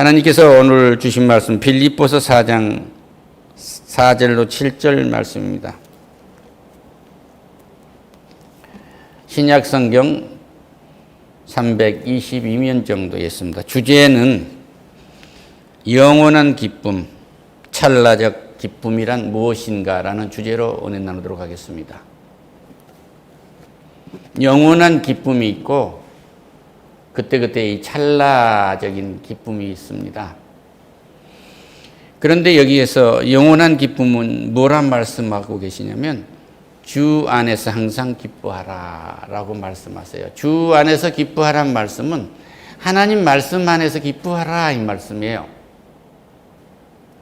하나님께서 오늘 주신 말씀 빌립보서 4장 4절로 7절 말씀입니다. 신약 성경 322면 정도에 있습니다. 주제는 영원한 기쁨, 찰나적 기쁨이란 무엇인가라는 주제로 은혜 나누도록 하겠습니다. 영원한 기쁨이 있고 그때그때 이 찰나적인 기쁨이 있습니다. 그런데 여기에서 영원한 기쁨은 뭐란 말씀하고 계시냐면 주 안에서 항상 기뻐하라 라고 말씀하세요. 주 안에서 기뻐하라는 말씀은 하나님 말씀 안에서 기뻐하라 이 말씀이에요.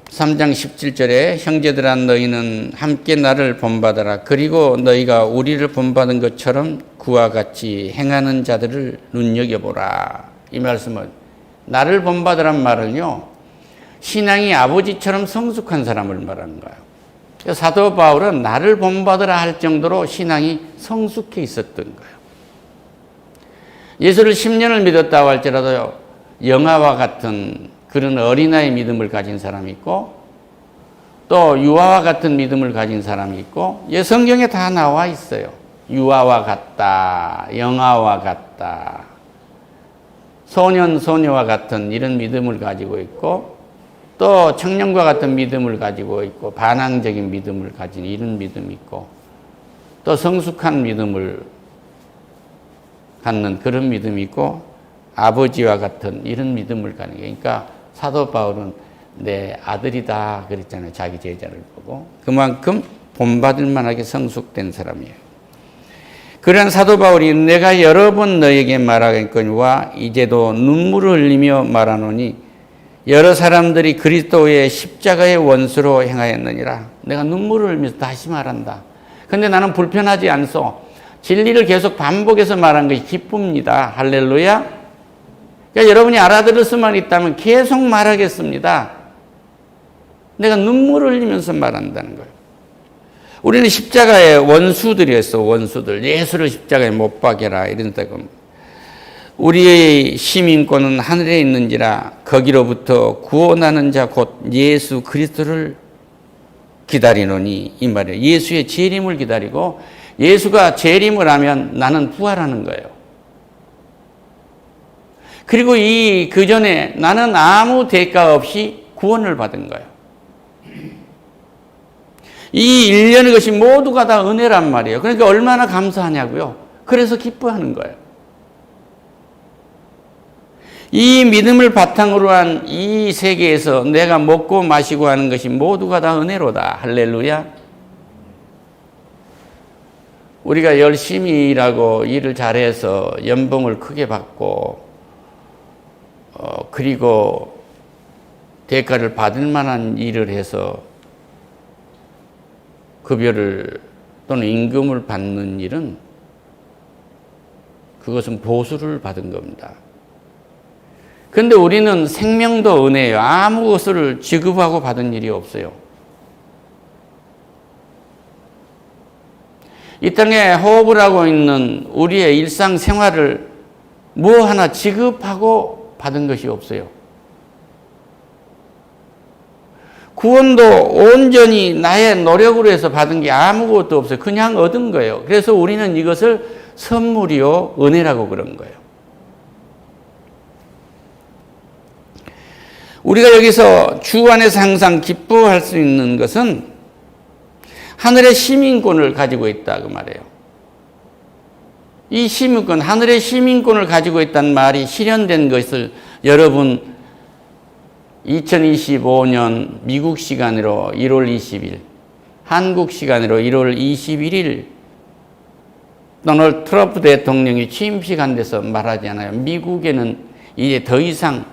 3장 17절에 형제들아 너희는 함께 나를 본받아라. 그리고 너희가 우리를 본받은 것처럼 그와 같이 행하는 자들을 눈여겨보라. 이 말씀은 나를 본받으란 말은요, 신앙이 아버지처럼 성숙한 사람을 말하는 거예요. 사도 바울은 나를 본받으라 할 정도로 신앙이 성숙해 있었던 거예요. 예수를 10년을 믿었다고 할지라도 영아와 같은 그런 어린아이 믿음을 가진 사람이 있고 또 유아와 같은 믿음을 가진 사람이 있고 성경에 다 나와 있어요. 유아와 같다, 영아와 같다, 소년, 소녀와 같은 이런 믿음을 가지고 있고 또 청년과 같은 믿음을 가지고 있고 반항적인 믿음을 가진 이런 믿음이 있고 또 성숙한 믿음을 갖는 그런 믿음이 있고 아버지와 같은 이런 믿음을 가는 게 그러니까 사도 바울은 내 아들이다 그랬잖아요. 자기 제자를 보고 그만큼 본받을 만하게 성숙된 사람이에요. 그러한 사도 바울이 내가 여러 번 너에게 말하겠거니와 이제도 눈물을 흘리며 말하노니 여러 사람들이 그리스도의 십자가의 원수로 행하였느니라. 내가 눈물을 흘리면서 다시 말한다. 근데 나는 불편하지 않소. 진리를 계속 반복해서 말한 것이 기쁩니다. 할렐루야. 그러니까 여러분이 알아들을 수만 있다면 계속 말하겠습니다. 내가 눈물을 흘리면서 말한다는 거예요. 우리는 십자가의 원수들이었어. 원수들. 예수를 십자가에 못 박여라 이런다고. 우리의 시민권은 하늘에 있는지라 거기로부터 구원하는 자 곧 예수 그리스도를 기다리노니 이 말이에요. 예수의 재림을 기다리고 예수가 재림을 하면 나는 부활하는 거예요. 그리고 그 전에 나는 아무 대가 없이 구원을 받은 거예요. 이 일련의 것이 모두가 다 은혜란 말이에요. 그러니까 얼마나 감사하냐고요. 그래서 기뻐하는 거예요. 이 믿음을 바탕으로 한 이 세계에서 내가 먹고 마시고 하는 것이 모두가 다 은혜로다. 할렐루야. 우리가 열심히 일하고 일을 잘해서 연봉을 크게 받고 그리고 대가를 받을 만한 일을 해서 급여를 또는 임금을 받는 일은 그것은 보수를 받은 겁니다. 그런데 우리는 생명도 은혜예요. 아무 것을 지급하고 받은 일이 없어요. 이 땅에 호흡을 하고 있는 우리의 일상생활을 뭐 하나 지급하고 받은 것이 없어요. 구원도 온전히 나의 노력으로 해서 받은 게 아무것도 없어요. 그냥 얻은 거예요. 그래서 우리는 이것을 선물이요 은혜라고 그런 거예요. 우리가 여기서 주 안에서 항상 기뻐할 수 있는 것은 하늘의 시민권을 가지고 있다 그 말이에요. 이 시민권, 하늘의 시민권을 가지고 있다는 말이 실현된 것을 여러분 2025년 미국 시간으로 1월 20일, 한국 시간으로 1월 21일 도널드 트럼프 대통령이 취임식 한 데서 말하지 않아요. 미국에는 이제 더 이상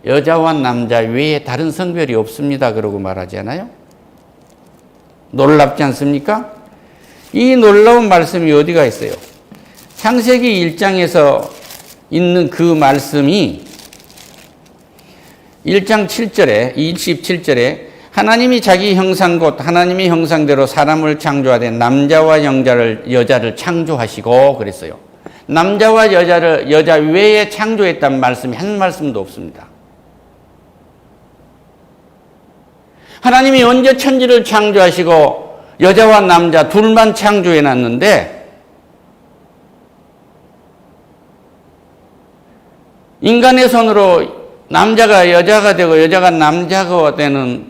여자와 남자 외에 다른 성별이 없습니다. 그러고 말하지 않아요? 놀랍지 않습니까? 이 놀라운 말씀이 어디가 있어요? 창세기 1장에서 있는 그 말씀이 1장 7절에 27절에 하나님이 자기 형상 곧 하나님의 형상대로 사람을 창조하되 남자와 여자를 창조하시고 그랬어요. 남자와 여자 외에 창조했다는 말씀이 한 말씀도 없습니다. 하나님이 언제 천지를 창조하시고 여자와 남자 둘만 창조해 놨는데 인간의 손으로 남자가 여자가 되고 여자가 남자가 되는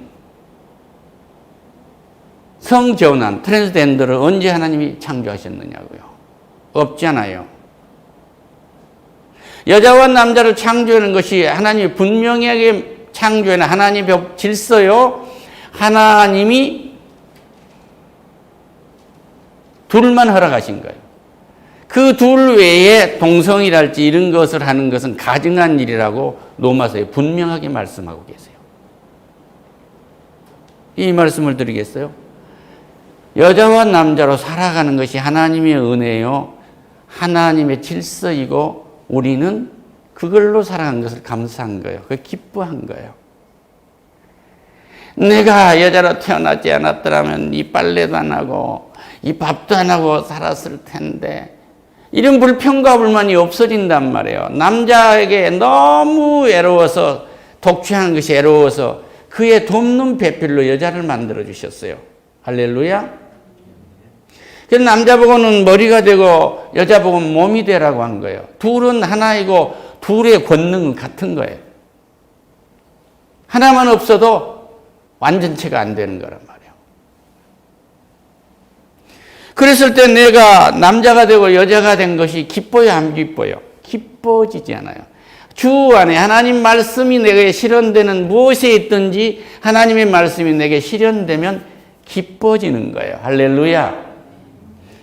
성전환, 트랜스젠더를 언제 하나님이 창조하셨느냐고요. 없잖아요. 여자와 남자를 창조하는 것이 하나님이 분명하게 창조하는 하나님의 질서요. 하나님이 둘만 허락하신 거예요. 그 둘 외에 동성이랄지 이런 것을 하는 것은 가증한 일이라고 로마서에 분명하게 말씀하고 계세요. 이 말씀을 드리겠어요? 여자와 남자로 살아가는 것이 하나님의 은혜요. 하나님의 질서이고 우리는 그걸로 살아간 것을 감사한 거예요. 그 기뻐한 거예요. 내가 여자로 태어나지 않았더라면 이 빨래도 안 하고 이 밥도 안 하고 살았을 텐데 이런 불평과 불만이 없어진단 말이에요. 남자에게 너무 외로워서 독취하는 것이 외로워서 그의 돕는 배필로 여자를 만들어 주셨어요. 할렐루야. 그래서 남자 보고는 머리가 되고 여자 보고는 몸이 되라고 한 거예요. 둘은 하나이고 둘의 권능은 같은 거예요. 하나만 없어도 완전체가 안 되는 거란 말이에요. 그랬을 때 내가 남자가 되고 여자가 된 것이 기뻐요, 안 기뻐요? 기뻐지지 않아요. 주 안에 하나님 말씀이 내게 실현되는 무엇에 있든지 하나님의 말씀이 내게 실현되면 기뻐지는 거예요. 할렐루야.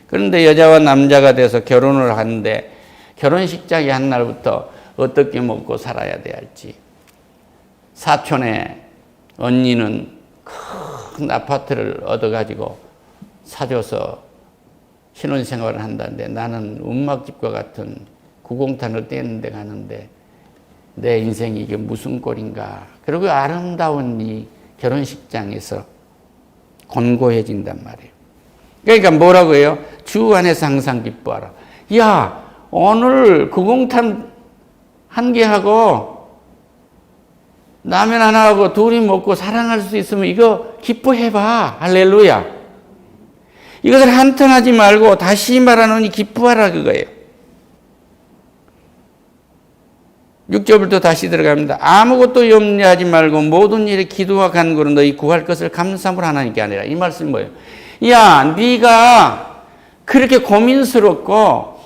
그런데 여자와 남자가 돼서 결혼을 하는데 결혼식장에 한 날부터 어떻게 먹고 살아야 될지. 사촌의 언니는 큰 아파트를 얻어가지고 사줘서 신혼생활을 한다는데 나는 움막집과 같은 구공탄을 떼는 데 가는데 내 인생이 이게 무슨 꼴인가. 그리고 아름다운 이 결혼식장에서 곤고해진단 말이에요. 그러니까 뭐라고 해요? 주 안에서 항상 기뻐하라. 야, 오늘 구공탄 한 개 하고 라면 하나 하고 둘이 먹고 사랑할 수 있으면 이거 기뻐해봐. 할렐루야. 이것을 한탄하지 말고 다시 말하노니 기뻐하라 그거예요. 6절부터 다시 들어갑니다. 아무것도 염려하지 말고 모든 일에 기도와 간구로 너희 구할 것을 감사함으로 하나님께 하니라. 이 말씀이 뭐예요? 야, 네가 그렇게 고민스럽고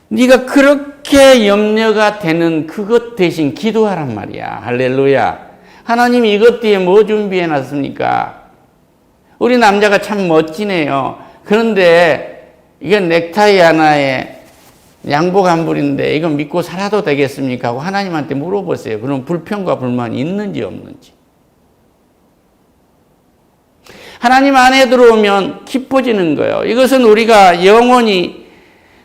네가 그렇게 염려가 되는 그것 대신 기도하란 말이야. 할렐루야. 하나님이 이것 뒤에 뭐 준비해 놨습니까? 우리 남자가 참 멋지네요. 그런데 이게 넥타이 하나에 양복 한 불인데 이거 믿고 살아도 되겠습니까? 하고 하나님한테 물어보세요. 그럼 불평과 불만이 있는지 없는지. 하나님 안에 들어오면 기뻐지는 거예요. 이것은 우리가 영원히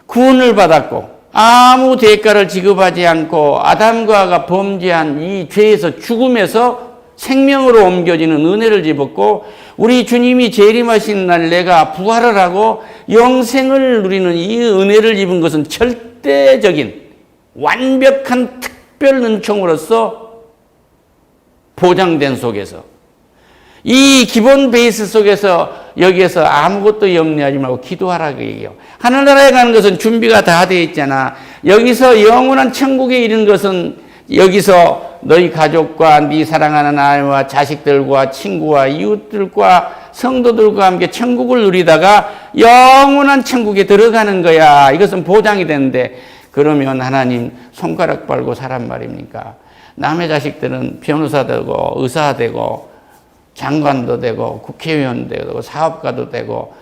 구원을 받았고 아무 대가를 지급하지 않고 아담과 하와가 범죄한 이 죄에서 죽음에서 생명으로 옮겨지는 은혜를 입었고 우리 주님이 재림하신 날 내가 부활을 하고 영생을 누리는 이 은혜를 입은 것은 절대적인 완벽한 특별 은총으로서 보장된 속에서 이 기본 베이스 속에서 여기에서 아무것도 염려하지 말고 기도하라 그 얘기예요. 하늘나라에 가는 것은 준비가 다 되어 있잖아. 여기서 영원한 천국에 이른 것은 여기서 너희 가족과 네 사랑하는 아이와 자식들과 친구와 이웃들과 성도들과 함께 천국을 누리다가 영원한 천국에 들어가는 거야. 이것은 보장이 되는데 그러면 하나님 손가락 빨고 사란 말입니까? 남의 자식들은 변호사 되고 의사 되고 장관도 되고 국회의원도 되고 사업가도 되고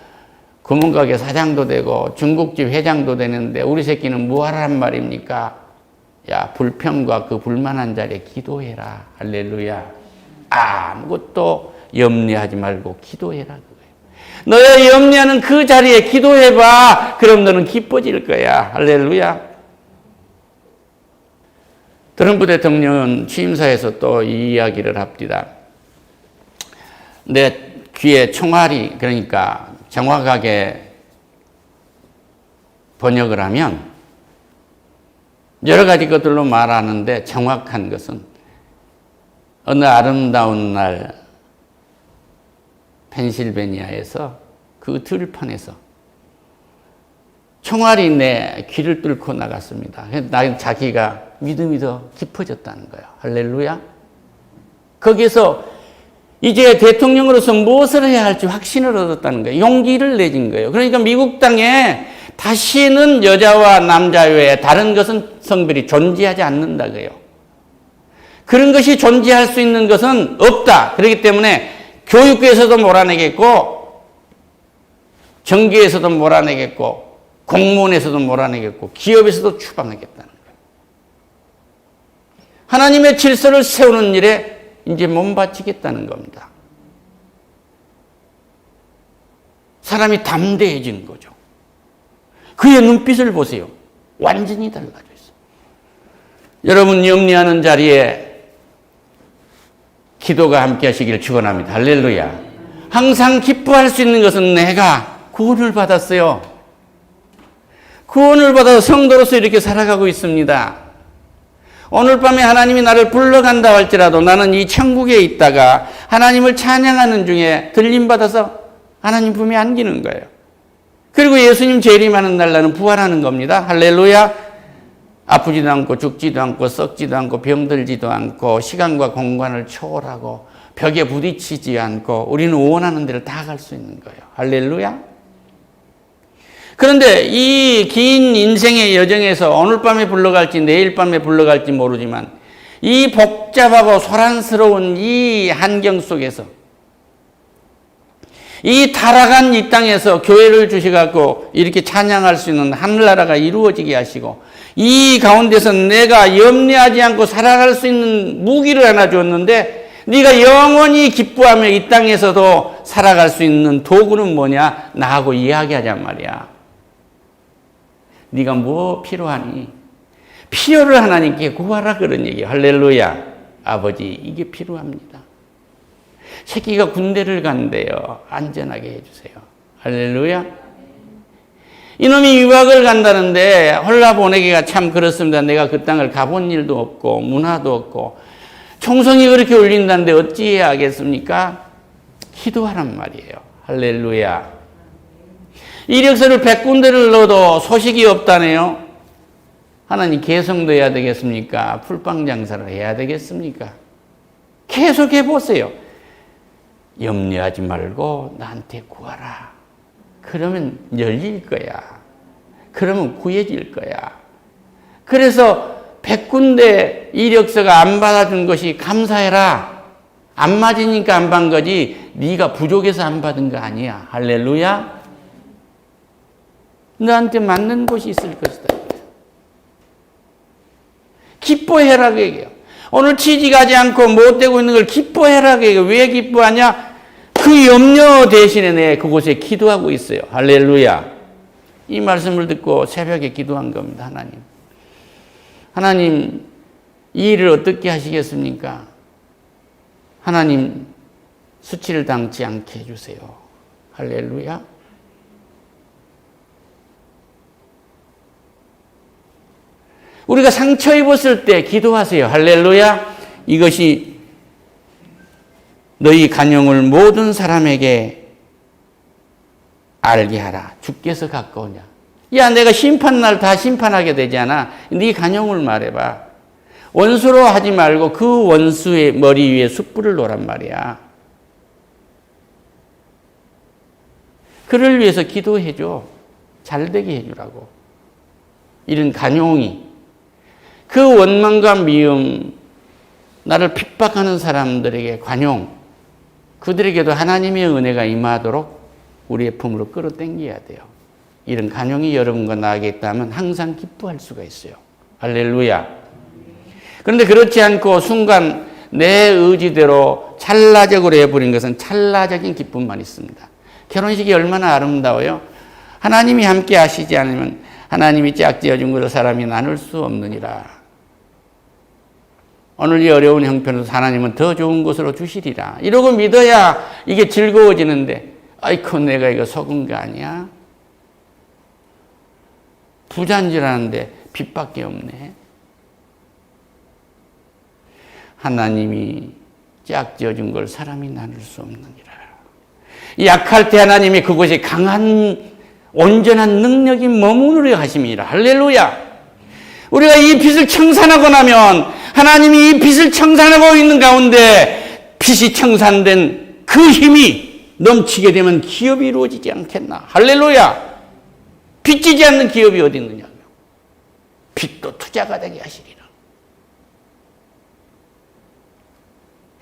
금융가게 사장도 되고 중국집 회장도 되는데 우리 새끼는 뭐하란 말입니까? 야, 불평과 그 불만한 자리에 기도해라. 할렐루야. 아무것도 염려하지 말고 기도해라. 그거예요. 너의 염려하는 그 자리에 기도해봐. 그럼 너는 기뻐질 거야. 할렐루야. 트럼프 대통령은 취임사에서 또 이 이야기를 합니다. 내 귀에 총알이, 그러니까 정확하게 번역을 하면 여러 가지 것들로 말하는데 정확한 것은 어느 아름다운 날 펜실베니아에서 그 들판에서 총알이 내 귀를 뚫고 나갔습니다. 자기가 믿음이 더 깊어졌다는 거예요. 할렐루야. 거기서 이제 대통령으로서 무엇을 해야 할지 확신을 얻었다는 거예요. 용기를 내진 거예요. 그러니까 미국 땅에 다시는 여자와 남자 외에 다른 것은 성별이 존재하지 않는다고요. 그런 것이 존재할 수 있는 것은 없다. 그렇기 때문에 교육부에서도 몰아내겠고 정계에서도 몰아내겠고 공무원에서도 몰아내겠고 기업에서도 추방하겠다는 거예요. 하나님의 질서를 세우는 일에 이제 몸바치겠다는 겁니다. 사람이 담대해진 거죠. 그의 눈빛을 보세요. 완전히 달라져 있어요. 여러분 염려하는 자리에 기도가 함께 하시기를 축원합니다. 할렐루야. 항상 기뻐할 수 있는 것은 내가 구원을 받았어요. 구원을 받아서 성도로서 이렇게 살아가고 있습니다. 오늘 밤에 하나님이 나를 불러간다 할지라도 나는 이 천국에 있다가 하나님을 찬양하는 중에 들림받아서 하나님 품에 안기는 거예요. 그리고 예수님 재림하는 날 나는 부활하는 겁니다. 할렐루야. 아프지도 않고 죽지도 않고 썩지도 않고 병들지도 않고 시간과 공간을 초월하고 벽에 부딪히지 않고 우리는 원하는 데를 다 갈 수 있는 거예요. 할렐루야. 그런데 이 긴 인생의 여정에서 오늘 밤에 불러갈지 내일 밤에 불러갈지 모르지만 이 복잡하고 소란스러운 이 환경 속에서 이 타락한 이 땅에서 교회를 주셔갖고 이렇게 찬양할 수 있는 하늘나라가 이루어지게 하시고 이 가운데서 내가 염려하지 않고 살아갈 수 있는 무기를 하나 줬는데 네가 영원히 기뻐하며 이 땅에서도 살아갈 수 있는 도구는 뭐냐? 나하고 이야기하잔 말이야. 네가 뭐 필요하니? 필요를 하나님께 구하라 그런 얘기예요. 할렐루야. 아버지 이게 필요합니다. 새끼가 군대를 간대요. 안전하게 해주세요. 할렐루야. 이놈이 유학을 간다는데 홀라보내기가 참 그렇습니다. 내가 그 땅을 가본 일도 없고 문화도 없고 총성이 그렇게 울린다는데 어찌해야 하겠습니까? 기도하란 말이에요. 할렐루야. 이력서를 100군데를 넣어도 소식이 없다네요. 하나님 개성도 해야 되겠습니까? 풀빵 장사를 해야 되겠습니까? 계속 해보세요. 염려하지 말고 나한테 구하라. 그러면 열릴 거야. 그러면 구해질 거야. 그래서 100군데 이력서가 안 받아준 것이 감사해라. 안 맞으니까 안 받은 거지 네가 부족해서 안 받은 거 아니야. 할렐루야. 너한테 맞는 곳이 있을 것이다. 기뻐해라 그 얘기예요. 오늘 취직하지 않고 못되고 있는 걸 기뻐해라 그 얘기예요. 왜 기뻐하냐? 그 염려 대신에 내 그곳에 기도하고 있어요. 할렐루야. 이 말씀을 듣고 새벽에 기도한 겁니다. 하나님 이 일을 어떻게 하시겠습니까? 하나님 수치를 당치 않게 해주세요. 할렐루야. 우리가 상처 입었을 때 기도하세요. 할렐루야. 이것이 너희 간용을 모든 사람에게 알게 하라. 주께서 가까우냐. 야, 내가 심판날 다 심판하게 되잖아. 네 간용을 말해봐. 원수로 하지 말고 그 원수의 머리 위에 숯불을 놓으란 말이야. 그를 위해서 기도해줘. 잘되게 해주라고. 이런 간용이 그 원망과 미움, 나를 핍박하는 사람들에게 관용, 그들에게도 하나님의 은혜가 임하도록 우리의 품으로 끌어당겨야 돼요. 이런 간용이 여러분과 나에게 있다면 항상 기뻐할 수가 있어요. 할렐루야. 그런데 그렇지 않고 순간 내 의지대로 찰나적으로 해버린 것은 찰나적인 기쁨만 있습니다. 결혼식이 얼마나 아름다워요. 하나님이 함께 하시지 않으면 하나님이 짝지어 준 것을 사람이 나눌 수 없느니라. 오늘 이 어려운 형편에서 하나님은 더 좋은 것으로 주시리라. 이러고 믿어야 이게 즐거워지는데 아이고 내가 이거 속은 거 아니야? 부자인 줄 아는데 빚밖에 없네. 하나님이 짝지어 준 걸 사람이 나눌 수 없느니라. 약할 때 하나님이 그곳에 강한 온전한 능력이 머무르려 하심이라. 할렐루야. 우리가 이 빛을 청산하고 나면 하나님이 이 빛을 청산하고 있는 가운데 빛이 청산된 그 힘이 넘치게 되면 기업이 이루어지지 않겠나. 할렐루야. 빚지지 않는 기업이 어디 있느냐. 빚도 투자가 되게 하시리라.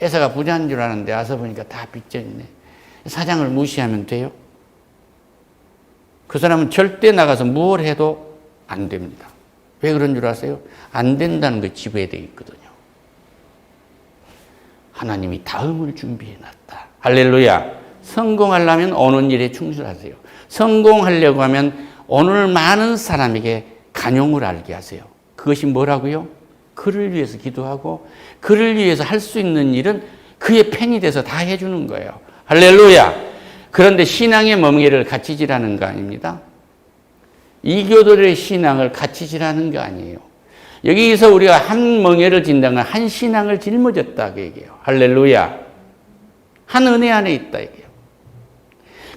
에서가 부자인 줄 아는데 와서 보니까 다 빚져 있네. 사장을 무시하면 돼요? 그 사람은 절대 나가서 뭘 해도 안 됩니다. 왜 그런 줄 아세요? 안 된다는 거 지부에 되어 있거든요. 하나님이 다음을 준비해 놨다. 할렐루야. 성공하려면 오는 일에 충실하세요. 성공하려고 하면 오늘 많은 사람에게 간용을 알게 하세요. 그것이 뭐라고요? 그를 위해서 기도하고 그를 위해서 할 수 있는 일은 그의 팬이 돼서 다 해주는 거예요. 할렐루야. 그런데 신앙의 멍에를 갖추지라는 거 아닙니다. 이교도들의 신앙을 갖추지라는 거 아니에요. 여기서 우리가 한 멍에를 진다는 건 한 신앙을 짊어졌다 그 얘기예요. 할렐루야. 한 은혜 안에 있다 이게요.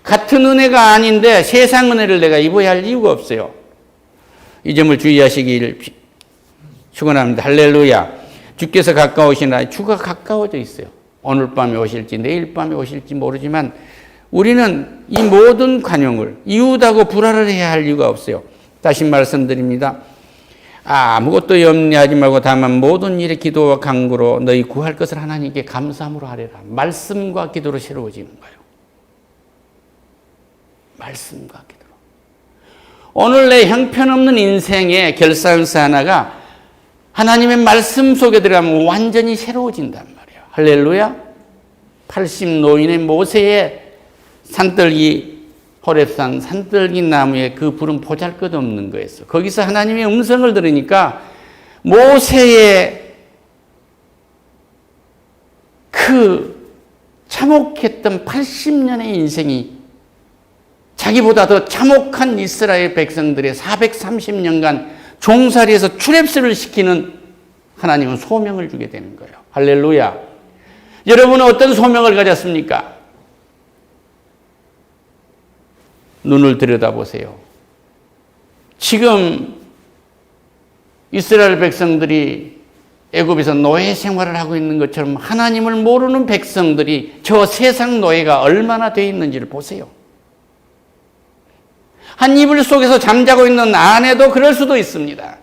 같은 은혜가 아닌데 세상 은혜를 내가 입어야 할 이유가 없어요. 이 점을 주의하시길 축원합니다. 할렐루야. 주께서 가까우시나 주가 가까워져 있어요. 오늘 밤에 오실지 내일 밤에 오실지 모르지만 우리는 이 모든 관용을 이웃하고 불화를 해야 할 이유가 없어요. 다시 말씀드립니다. 아무것도 염려하지 말고 다만 모든 일에 기도와 간구로 너희 구할 것을 하나님께 감사함으로 하리라. 말씀과 기도로 새로워지는 거예요. 말씀과 기도로. 오늘 내 형편없는 인생의 결산서 하나가 하나님의 말씀 속에 들어가면 완전히 새로워진단 말이에요. 할렐루야. 80 노인의 모세의 산떨기 호렙산 산떨기 나무에 그 불은 보잘것없는 거였어. 거기서 하나님의 음성을 들으니까 모세의 그 참혹했던 80년의 인생이 자기보다 더 참혹한 이스라엘 백성들의 430년간 종살이에서 출애굽을 시키는 하나님은 소명을 주게 되는 거예요. 할렐루야. 여러분은 어떤 소명을 가졌습니까? 눈을 들여다보세요. 지금 이스라엘 백성들이 애굽에서 노예 생활을 하고 있는 것처럼 하나님을 모르는 백성들이 저 세상 노예가 얼마나 되어 있는지를 보세요. 한 이불 속에서 잠자고 있는 아내도 그럴 수도 있습니다.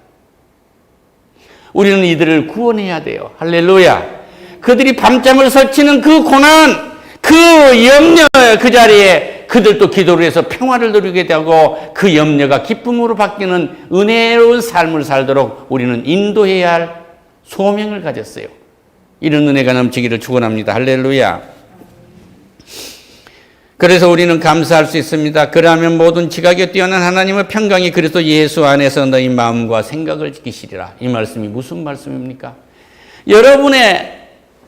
우리는 이들을 구원해야 돼요. 할렐루야. 그들이 밤잠을 설치는 그 고난, 그 염려 그 자리에 그들도 기도를 해서 평화를 누리게 되고 그 염려가 기쁨으로 바뀌는 은혜로운 삶을 살도록 우리는 인도해야 할 소명을 가졌어요. 이런 은혜가 넘치기를 축원합니다. 할렐루야. 그래서 우리는 감사할 수 있습니다. 그러면 모든 지각에 뛰어난 하나님의 평강이 그리스도 예수 안에서 너희 마음과 생각을 지키시리라. 이 말씀이 무슨 말씀입니까?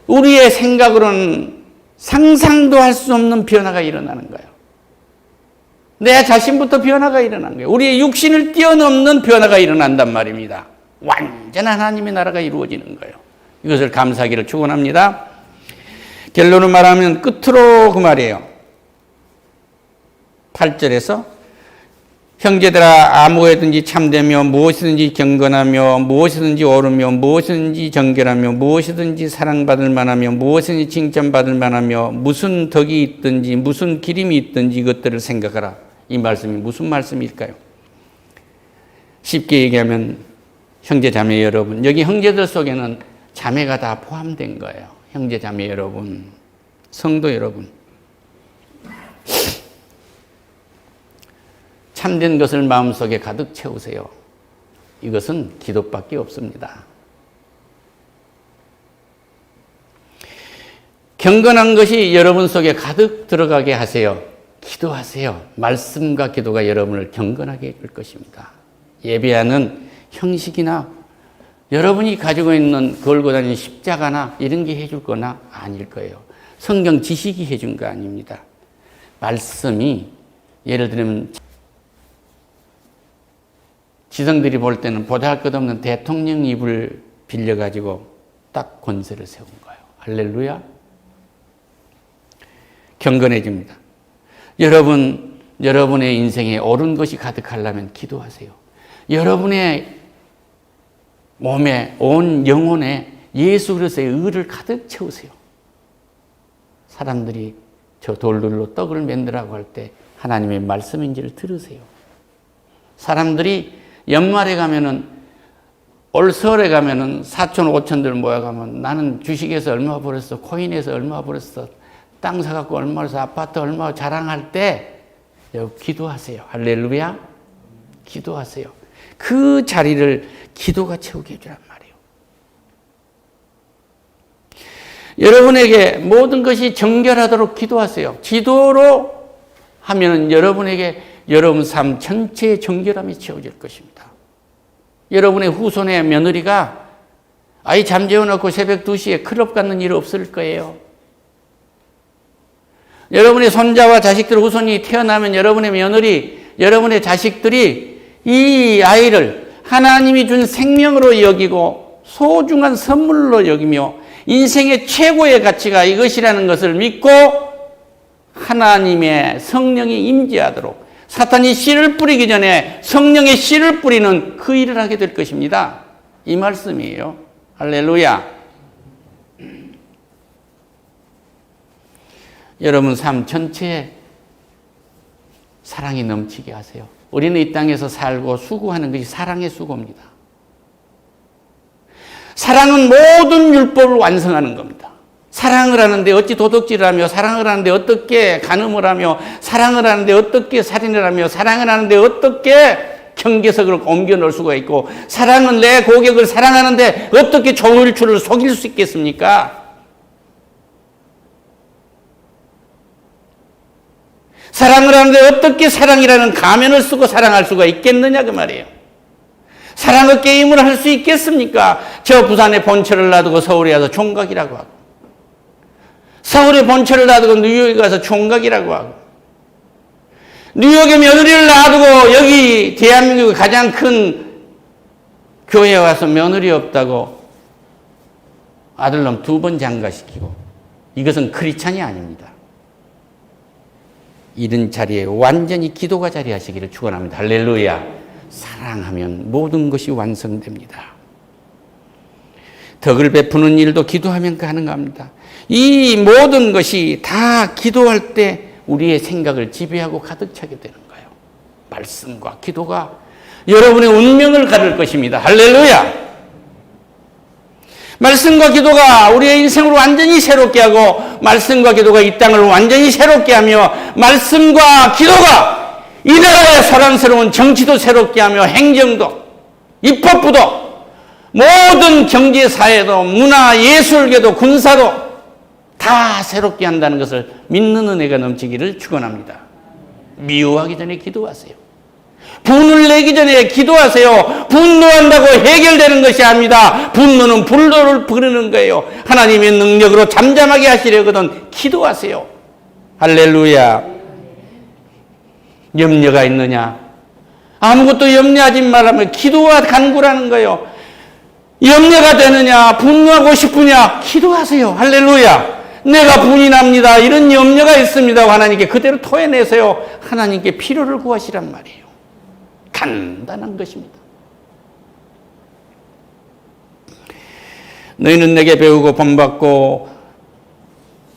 우리의 생각으로는 상상도 할 수 없는 변화가 일어나는 거예요. 내 자신부터 변화가 일어나는 거예요. 우리의 육신을 뛰어넘는 변화가 일어난단 말입니다. 완전한 하나님의 나라가 이루어지는 거예요. 이것을 감사하기를 축원합니다. 결론을 말하면 끝으로 그 말이에요. 8절에서 형제들아 아무에든지 참되며 무엇이든지 경건하며 무엇이든지 옳으며 무엇이든지 정결하며 무엇이든지 사랑받을 만하며 무엇이든지 칭찬받을 만하며 무슨 덕이 있든지 무슨 기림이 있든지 이것들을 생각하라. 이 말씀이 무슨 말씀일까요? 쉽게 얘기하면 형제 자매 여러분, 여기 형제들 속에는 자매가 다 포함된 거예요. 형제 자매 여러분, 성도 여러분, 참된 것을 마음속에 가득 채우세요. 이것은 기도밖에 없습니다. 경건한 것이 여러분 속에 가득 들어가게 하세요. 기도하세요. 말씀과 기도가 여러분을 경건하게 해줄 것입니다. 예배하는 형식이나 여러분이 가지고 있는 걸고 다니는 십자가나 이런 게 해줄 거나 아닐 거예요. 성경 지식이 해준 거 아닙니다. 말씀이 예를 들면 지성들이 볼 때는 보잘것없는 대통령 입을 빌려가지고 딱 권세를 세운 거예요. 할렐루야. 경건해집니다. 여러분의 인생에 옳은 것이 가득하려면 기도하세요. 여러분의 몸에, 온 영혼에 예수 그리스도의 의를 가득 채우세요. 사람들이 저 돌들로 떡을 만들라고 할 때 하나님의 말씀인지를 들으세요. 사람들이 연말에 가면은, 올 설에 가면은 사촌 오촌들 모여가면 나는 주식에서 얼마 벌었어, 코인에서 얼마 벌었어, 땅 사갖고 얼마 벌었어, 아파트 얼마 자랑할 때 기도하세요. 할렐루야. 기도하세요. 그 자리를 기도가 채우게 해주란 말이에요. 여러분에게 모든 것이 정결하도록 기도하세요. 기도로 하면은 여러분 삶 전체의 정결함이 채워질 것입니다. 여러분의 후손의 며느리가 아이 잠재워놓고 새벽 2시에 클럽 갖는 일 없을 거예요. 여러분의 손자와 자식들 후손이 태어나면 여러분의 며느리, 여러분의 자식들이 이 아이를 하나님이 준 생명으로 여기고 소중한 선물로 여기며 인생의 최고의 가치가 이것이라는 것을 믿고 하나님의 성령이 임재하도록 사탄이 씨를 뿌리기 전에 성령의 씨를 뿌리는 그 일을 하게 될 것입니다. 이 말씀이에요. 할렐루야. 여러분 삶 전체에 사랑이 넘치게 하세요. 우리는 이 땅에서 살고 수고하는 것이 사랑의 수고입니다. 사랑은 모든 율법을 완성하는 겁니다. 사랑을 하는데 어찌 도둑질을 하며, 사랑을 하는데 어떻게 간음을 하며, 사랑을 하는데 어떻게 살인을 하며, 사랑을 하는데 어떻게 경계석을 옮겨 놓을 수가 있고, 사랑은 내 고객을 사랑하는데 어떻게 조울주를 속일 수 있겠습니까? 사랑을 하는데 어떻게 사랑이라는 가면을 쓰고 사랑할 수가 있겠느냐 그 말이에요. 사랑의 게임을 할 수 있겠습니까? 저 부산에 본처를 놔두고 서울에 와서 총각이라고 하고, 서울에 본처를 놔두고 뉴욕에 가서 총각이라고 하고, 뉴욕에 며느리를 놔두고 여기 대한민국의 가장 큰 교회에 와서 며느리 없다고 아들놈 2번 장가시키고, 이것은 크리스찬이 아닙니다. 이런 자리에 완전히 기도가 자리하시기를 축원합니다. 할렐루야. 사랑하면 모든 것이 완성됩니다. 덕을 베푸는 일도 기도하면 가능합니다. 이 모든 것이 다 기도할 때 우리의 생각을 지배하고 가득 차게 되는 거예요. 말씀과 기도가 여러분의 운명을 가를 것입니다. 할렐루야. 말씀과 기도가 우리의 인생을 완전히 새롭게 하고, 말씀과 기도가 이 땅을 완전히 새롭게 하며, 말씀과 기도가 이 나라의 소란스러운 정치도 새롭게 하며, 행정도, 입법부도, 모든 경제, 사회도, 문화, 예술계도, 군사도 다 새롭게 한다는 것을 믿는 은혜가 넘치기를 축원합니다. 미워하기 전에 기도하세요. 분을 내기 전에 기도하세요. 분노한다고 해결되는 것이 아닙니다. 분노는 불도를 부르는 거예요. 하나님의 능력으로 잠잠하게 하시려거든 기도하세요. 할렐루야. 염려가 있느냐? 아무것도 염려하지 말라면 기도와 간구라는 거예요. 염려가 되느냐? 분노하고 싶으냐? 기도하세요. 할렐루야. 내가 분이 납니다. 이런 염려가 있습니다. 하나님께 그대로 토해내세요. 하나님께 필요를 구하시란 말이에요. 간단한 것입니다. 너희는 내게 배우고 본받고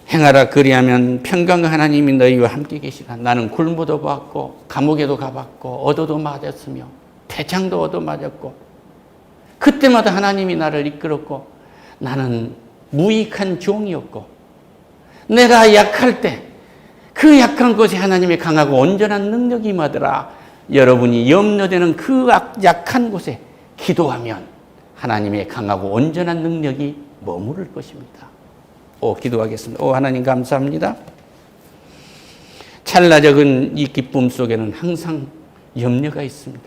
행하라. 그리하면 평강의 하나님이 너희와 함께 계시라. 나는 굶어도 봤고 감옥에도 가봤고 얻어도 맞았으며 태창도 얻어맞았고, 그때마다 하나님이 나를 이끌었고, 나는 무익한 종이었고, 내가 약할 때 그 약한 것에 하나님의 강하고 온전한 능력이 임하더라. 여러분이 염려되는 그 약한 곳에 기도하면 하나님의 강하고 온전한 능력이 머무를 것입니다. 기도하겠습니다. 하나님 감사합니다. 찰나적인 이 기쁨 속에는 항상 염려가 있습니다.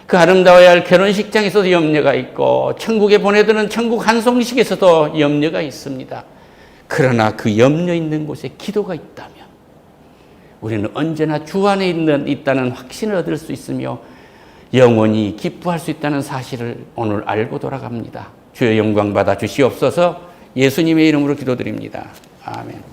그 아름다워야 할 결혼식장에서도 염려가 있고, 천국에 보내드는 천국 한송식에서도 염려가 있습니다. 그러나 그 염려 있는 곳에 기도가 있다면 우리는 언제나 주 안에 있다는 확신을 얻을 수 있으며 영원히 기뻐할 수 있다는 사실을 오늘 알고 돌아갑니다. 주의 영광 받아 주시옵소서. 예수님의 이름으로 기도드립니다. 아멘.